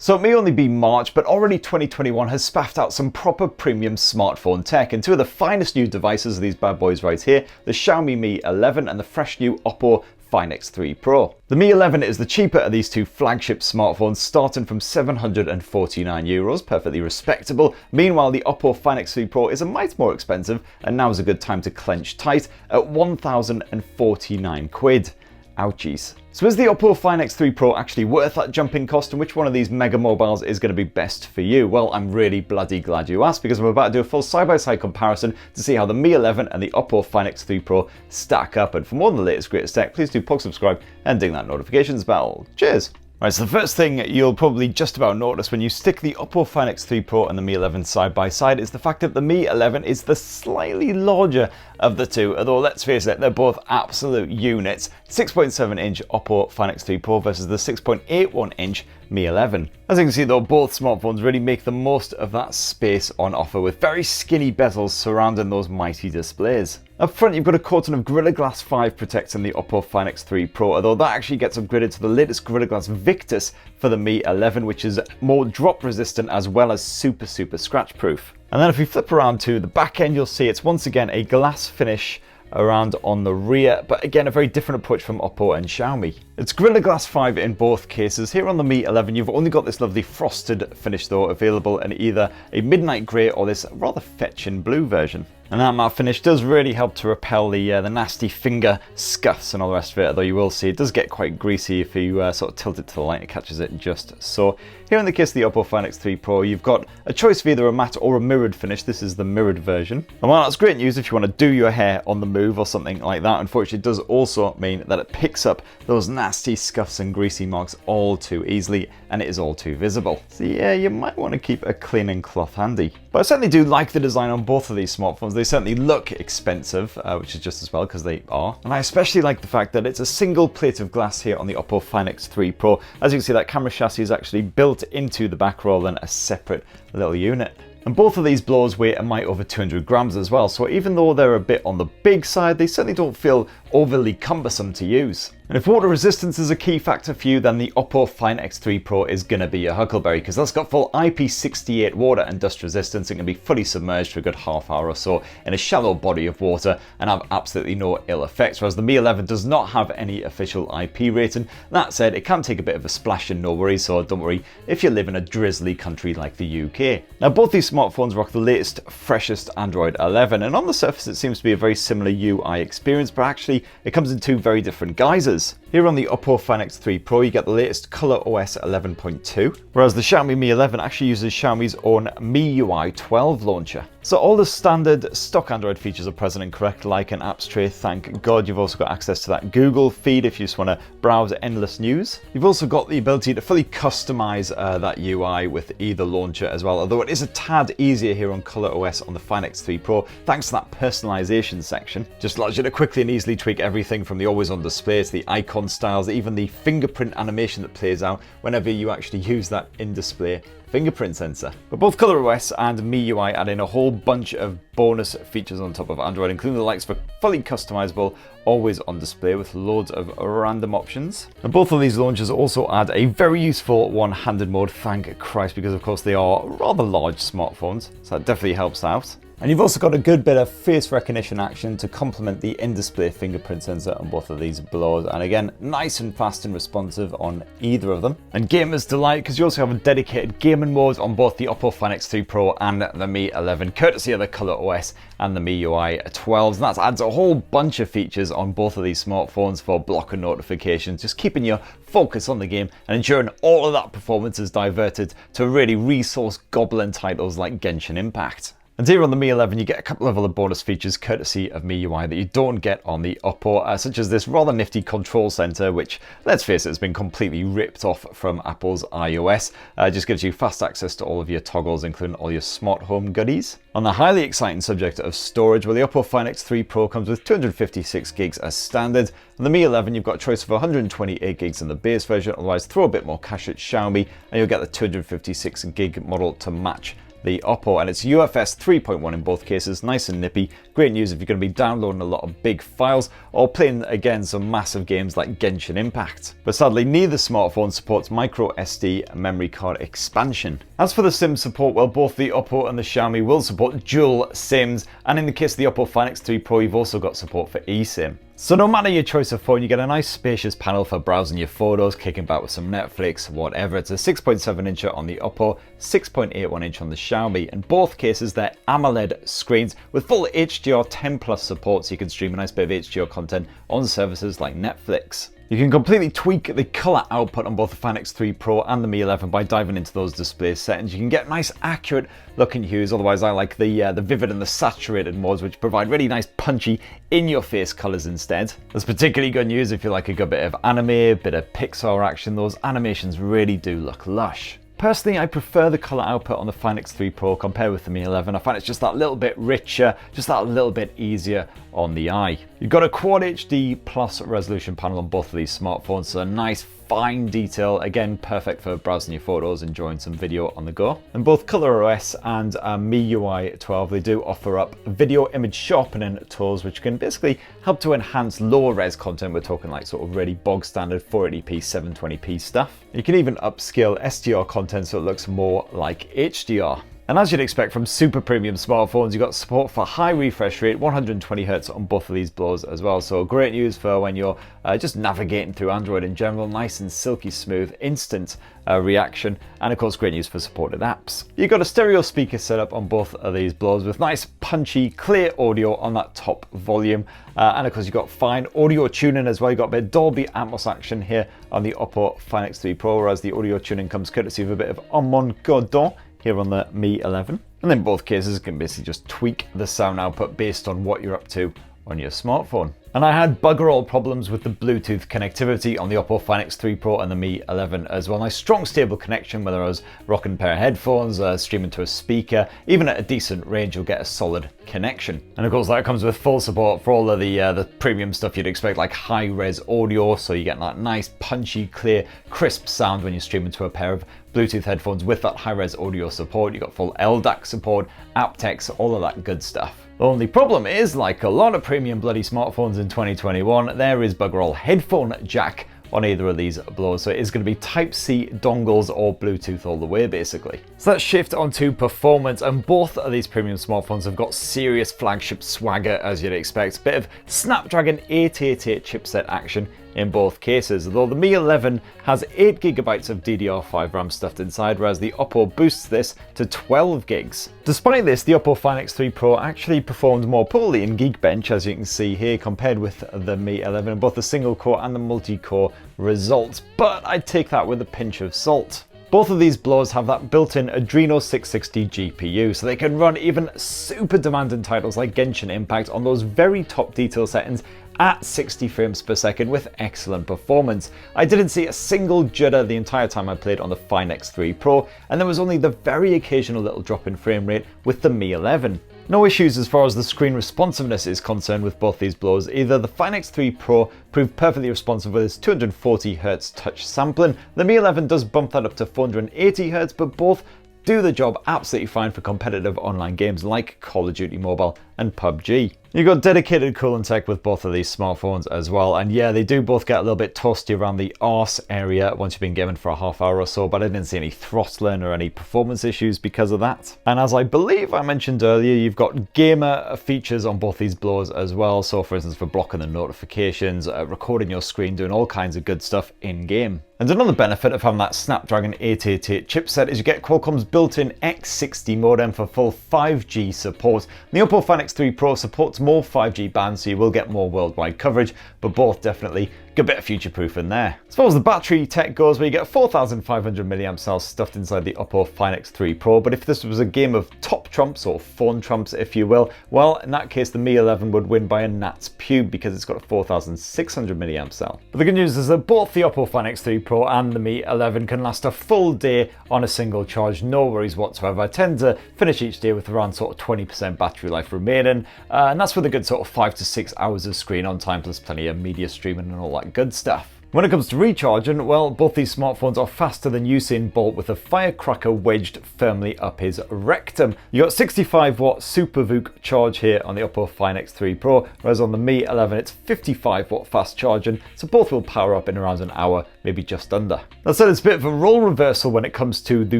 So it may only be March, but already 2021 has spaffed out some proper premium smartphone tech, and two of the finest new devices are these bad boys right here, the Xiaomi Mi 11 and the fresh new Oppo Find X3 Pro. The Mi 11 is the cheaper of these two flagship smartphones, starting from €749, perfectly respectable. Meanwhile, the Oppo Find X3 Pro is a mite more expensive, and now is a good time to clench tight at 1,049 quid. Ouchies. So is the Oppo Find X3 Pro actually worth that jump in cost, and which one of these mega mobiles is going to be best for you? Well, I'm really bloody glad you asked, because I'm about to do a full side-by-side comparison to see how the Mi 11 and the Oppo Find X3 Pro stack up. And for more on the latest greatest tech, please do subscribe and ding that notifications bell. Cheers! Right, so the first thing you'll probably just about notice when you stick the Oppo Find X3 Pro and the Mi 11 side by side is the fact that the Mi 11 is the slightly larger of the two, although let's face it, they're both absolute units. 6.7-inch Oppo Find X3 Pro versus the 6.81-inch Mi 11. As you can see though, both smartphones really make the most of that space on offer, with very skinny bezels surrounding those mighty displays. Up front, you've got a Corton of Gorilla Glass 5 protecting the Oppo Find X3 Pro, although that actually gets upgraded to the latest Gorilla Glass Victus for the Mi 11, which is more drop resistant as well as super scratch proof. And then if we flip around to the back end, you'll see it's once again a glass finish around on the rear, but again a very different approach from Oppo and Xiaomi. It's Gorilla Glass 5 in both cases. Here on the Mi 11 you've only got this lovely frosted finish though, available in either a midnight grey or this rather fetching blue version. And that matte finish does really help to repel the nasty finger scuffs and all the rest of it, although you will see it does get quite greasy if you sort of tilt it to the light. It catches it just so. Here in the case of the Oppo Find X3 Pro, you've got a choice of either a matte or a mirrored finish. This is the mirrored version. And while that's great news if you want to do your hair on the move or something like that, unfortunately it does also mean that it picks up those nasty scuffs and greasy marks all too easily, and it is all too visible. So yeah, you might want to keep a cleaning cloth handy. But I certainly do like the design on both of these smartphones. They certainly look expensive, which is just as well because they are. And I especially like the fact that it's a single plate of glass here on the Oppo Find X3 Pro. As you can see, that camera chassis is actually built into the back rather than a separate little unit. And both of these blowers weigh a mite over 200 grams as well, so even though they're a bit on the big side, they certainly don't feel overly cumbersome to use. And if water resistance is a key factor for you, then the Oppo Find X3 Pro is going to be your huckleberry, because that's got full IP68 water and dust resistance. It can be fully submerged for a good half hour or so in a shallow body of water and have absolutely no ill effects, whereas the Mi 11 does not have any official IP rating. That said, it can take a bit of a splash and no worries, so don't worry if you live in a drizzly country like the UK. Now both these smartphones rock the latest, freshest Android 11, and on the surface it seems to be a very similar UI experience, but actually it comes in two very different guises. Here on the Oppo Find X3 Pro you get the latest ColorOS 11.2, whereas the Xiaomi Mi 11 actually uses Xiaomi's own MIUI 12 launcher. So all the standard stock Android features are present and correct, like an apps tray, thank God. You've also got access to that Google feed if you just want to browse endless news. You've also got the ability to fully customize that UI with either launcher as well, although it is a tad easier here on ColorOS on the Find X3 Pro thanks to that personalization section. Just allows you to quickly and easily tweak everything from the always on display to the icon styles, even the fingerprint animation that plays out whenever you actually use that in-display fingerprint sensor. But both ColorOS and MIUI add in a whole bunch of bonus features on top of Android, including the likes for fully customizable, always on display with loads of random options. And both of these launchers also add a very useful one-handed mode, thank Christ, because of course they are rather large smartphones, so that definitely helps out. And you've also got a good bit of face recognition action to complement the in-display fingerprint sensor on both of these blowers. And again, nice and fast and responsive on either of them. And gamers delight, because you also have a dedicated gaming mode on both the Oppo Find X3 Pro and the Mi 11, courtesy of the ColorOS and the MIUI 12s. And that adds a whole bunch of features on both of these smartphones for blocker notifications, just keeping your focus on the game and ensuring all of that performance is diverted to really resource gobbling titles like Genshin Impact. And here on the Mi 11 you get a couple of other bonus features courtesy of MIUI that you don't get on the Oppo, such as this rather nifty control center, which, let's face it, has been completely ripped off from Apple's iOS. Just gives you fast access to all of your toggles, including all your smart home goodies. On the highly exciting subject of storage, well, the Oppo Find X3 Pro comes with 256 gigs as standard. On the Mi 11 you've got a choice of 128 gigs in the base version, otherwise throw a bit more cash at Xiaomi and you'll get the 256 gig model to match the Oppo, and it's UFS 3.1 in both cases, nice and nippy. Great news if you're going to be downloading a lot of big files or playing again some massive games like Genshin Impact. But sadly, neither smartphone supports microSD memory card expansion. As for the SIM support, well, both the Oppo and the Xiaomi will support dual SIMs, and in the case of the Oppo Find X3 Pro, you've also got support for eSIM. So no matter your choice of phone, you get a nice spacious panel for browsing your photos, kicking back with some Netflix, whatever. It's a 6.7 inch on the Oppo, 6.81 inch on the Xiaomi. In both cases, they're AMOLED screens with full HDR 10 plus support, so you can stream a nice bit of HDR content on services like Netflix. You can completely tweak the color output on both the Find X3 Pro and the Mi 11 by diving into those display settings. You can get nice accurate looking hues, otherwise I like the vivid and the saturated modes, which provide really nice punchy in-your-face colors instead. That's particularly good news if you like a good bit of anime, a bit of Pixar action. Those animations really do look lush. Personally, I prefer the color output on the Find X3 Pro compared with the Mi 11. I find it's just that little bit richer, just that little bit easier on the eye. You've got a Quad HD Plus resolution panel on both of these smartphones, so a nice fine detail, again perfect for browsing your photos, enjoying some video on the go. And both ColorOS and MIUI 12, they do offer up video image sharpening tools, which can basically help to enhance lower res content. We're talking like sort of really bog standard 480p, 720p stuff. You can even upscale SDR content so it looks more like HDR. And as you'd expect from super premium smartphones, you've got support for high refresh rate, 120Hz on both of these blowers as well. So great news for when you're just navigating through Android in general, nice and silky smooth, instant reaction. And of course, great news for supported apps. You've got a stereo speaker setup on both of these blowers with nice punchy, clear audio on that top volume. And of course, you've got fine audio tuning as well. You've got a bit of Dolby Atmos action here on the Oppo Find X3 Pro, whereas the audio tuning comes courtesy of a bit of Amon Godon here on the Mi 11. And in both cases, you can basically just tweak the sound output based on what you're up to on your smartphone. And I had bugger all problems with the Bluetooth connectivity on the Oppo Find X3 Pro and the Mi 11 as well. Nice strong stable connection, whether I was rocking a pair of headphones, streaming to a speaker, even at a decent range you'll get a solid connection. And of course that comes with full support for all of the premium stuff you'd expect, like high res audio, so you get that nice punchy, clear, crisp sound when you're streaming to a pair of Bluetooth headphones with that high res audio support. You've got full LDAC support, aptX, all of that good stuff. The only problem is, like a lot of premium bloody smartphones in 2021, there is bugger all headphone jack on either of these blowers, so it is going to be Type-C dongles or Bluetooth all the way basically. So let's shift onto performance, and both of these premium smartphones have got serious flagship swagger as you'd expect. Bit of Snapdragon 888 chipset action in both cases, although the Mi 11 has 8GB of DDR5 RAM stuffed inside, whereas the Oppo boosts this to 12 gigs. Despite this, the Oppo Find X3 Pro actually performed more poorly in Geekbench, as you can see here, compared with the Mi 11 in both the single core and the multi-core results, but I'd take that with a pinch of salt. Both of these blowers have that built-in Adreno 660 GPU, so they can run even super demanding titles like Genshin Impact on those very top detail settings at 60 frames per second with excellent performance. I didn't see a single judder the entire time I played on the Find X3 Pro, and there was only the very occasional little drop in frame rate with the Mi 11. No issues as far as the screen responsiveness is concerned with both these blowers either. The Find X3 Pro proved perfectly responsive with its 240Hz touch sampling. The Mi 11 does bump that up to 480Hz, but both do the job absolutely fine for competitive online games like Call of Duty Mobile and PubG. You've got dedicated coolant tech with both of these smartphones as well, and yeah, they do both get a little bit toasty around the arse area once you've been gaming for a half hour or so, but I didn't see any throttling or any performance issues because of that. And as I believe I mentioned earlier, you've got gamer features on both these blowers as well, so for instance for blocking the notifications, recording your screen, doing all kinds of good stuff in game. And another benefit of having that Snapdragon 888 chipset is you get Qualcomm's built-in X60 modem for full 5G support. The Oppo Find X3 Pro supports more 5G bands, so you will get more worldwide coverage, but both definitely a good bit of future-proof in there. As far as the battery tech goes, where you get 4,500 mAh stuffed inside the Oppo Find X3 Pro, but if this was a game of top trumps or phone trumps, if you will, well, in that case, the Mi 11 would win by a gnat's pube because it's got a 4,600 mAh cell. But the good news is that both the Oppo Find X3 Pro and the Mi 11 can last a full day on a single charge, no worries whatsoever. I tend to finish each day with around sort of 20% battery life remaining, and that's with a good sort of 5 to 6 hours of screen on time, plus plenty of media streaming and all that good stuff. When it comes to recharging, well, both these smartphones are faster than Usain Bolt with a firecracker wedged firmly up his rectum. You got 65-watt Super VOOC charge here on the Oppo Find X3 Pro, whereas on the Mi 11 it's 55-watt fast charging, so both will power up in around an hour, maybe just under. That said, it's a bit of a role reversal when it comes to the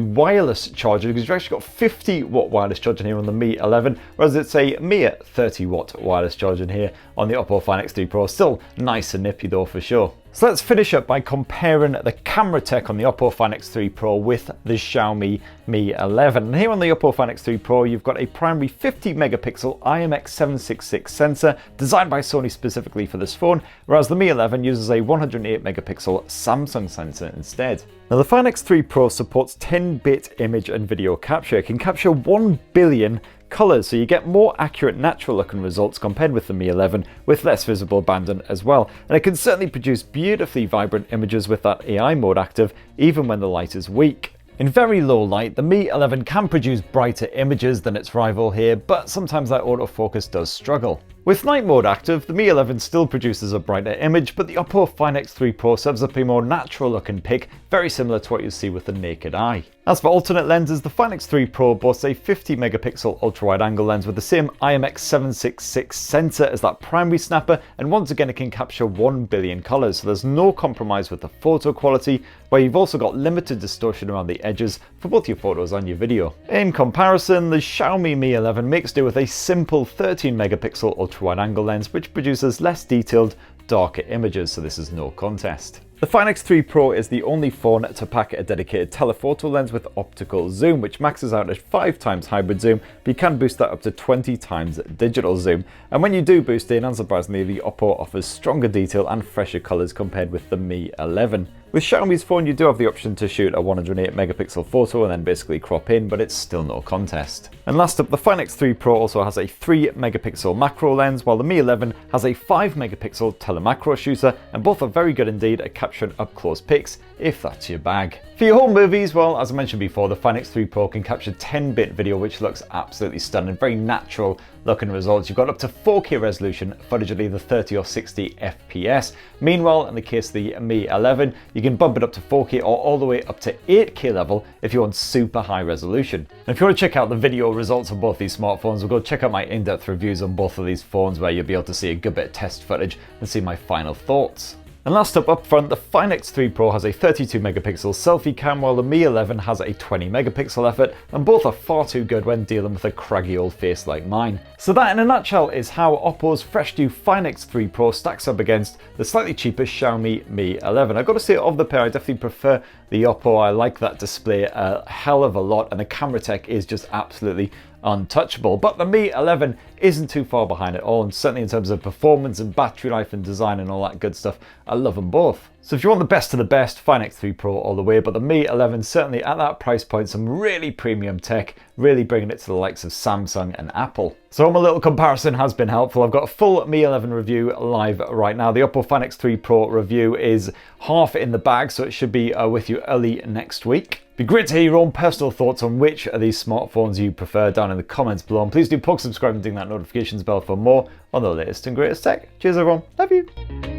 wireless charger, because you've actually got 50-watt wireless charging here on the Mi 11, whereas it's a mere 30-watt wireless charging here on the Oppo Find X3 Pro. Still nice and nippy though, for sure. So let's finish up by comparing the camera tech on the Oppo Find X3 Pro with the Xiaomi Mi 11. And here on the Oppo Find X3 Pro, you've got a primary 50 megapixel IMX766 sensor designed by Sony specifically for this phone, whereas the Mi 11 uses a 108 megapixel Samsung sensor instead. Now the Find X3 Pro supports 10-bit image and video capture. It can capture 1 billion colors, so you get more accurate natural looking results compared with the Mi 11 with less visible abandon as well. And it can certainly produce beautifully vibrant images with that AI mode active even when the light is weak. In very low light, the Mi 11 can produce brighter images than its rival here, but sometimes that autofocus does struggle. With night mode active, the Mi 11 still produces a brighter image, but the Oppo Find X3 Pro serves up a more natural looking pic, very similar to what you see with the naked eye. As for alternate lenses, the Find X3 Pro boasts a 50 megapixel ultra-wide angle lens with the same IMX766 sensor as that primary snapper, and once again it can capture 1 billion colors, so there's no compromise with the photo quality, where you've also got limited distortion around the edges for both your photos and your video. In comparison, the Xiaomi Mi 11 makes do with a simple 13 megapixel ultra-wide angle lens which produces less detailed, darker images, so this is no contest. The Find X3 Pro is the only phone to pack a dedicated telephoto lens with optical zoom, which maxes out at 5 times hybrid zoom, but you can boost that up to 20 times digital zoom. And when you do boost in, unsurprisingly, the Oppo offers stronger detail and fresher colors compared with the Mi 11. With Xiaomi's phone, you do have the option to shoot a 108 megapixel photo and then basically crop in, but it's still no contest. And last up, the Find X3 Pro also has a 3 megapixel macro lens, while the Mi 11 has a 5 megapixel telemacro shooter, and both are very good indeed at capturing up close pics, if that's your bag. For your home movies, well, as I mentioned before, the Find X3 Pro can capture 10-bit video, which looks absolutely stunning, very natural looking results. You've got up to 4K resolution, footage at either 30 or 60 FPS. Meanwhile, in the case of the Mi 11, you can bump it up to 4K or all the way up to 8K level if you want super high resolution. And if you want to check out the video results of both these smartphones, we'll go check out my in-depth reviews on both of these phones, where you'll be able to see a good bit of test footage and see my final thoughts. And last up front, the Find X3 Pro has a 32 megapixel selfie cam, while the Mi 11 has a 20 megapixel effort, and both are far too good when dealing with a craggy old face like mine. So that in a nutshell is how Oppo's fresh new Find X3 Pro stacks up against the slightly cheaper Xiaomi Mi 11. I've got to say, of the pair, I definitely prefer the Oppo. I like that display a hell of a lot, and the camera tech is just absolutely untouchable. But the Mi 11 isn't too far behind at all, and certainly in terms of performance and battery life and design and all that good stuff, I love them both. So if you want the best of the best, Find X3 Pro all the way, but the Mi 11 certainly at that price point, some really premium tech, really bringing it to the likes of Samsung and Apple. So my little comparison has been helpful. I've got a full Mi 11 review live right now. The Oppo Find X3 Pro review is half in the bag, so it should be with you early next week. Be great to hear your own personal thoughts on which of these smartphones you prefer down in the comments below. And please do poke, subscribe and ding that notifications bell for more on the latest and greatest tech. Cheers everyone, love you.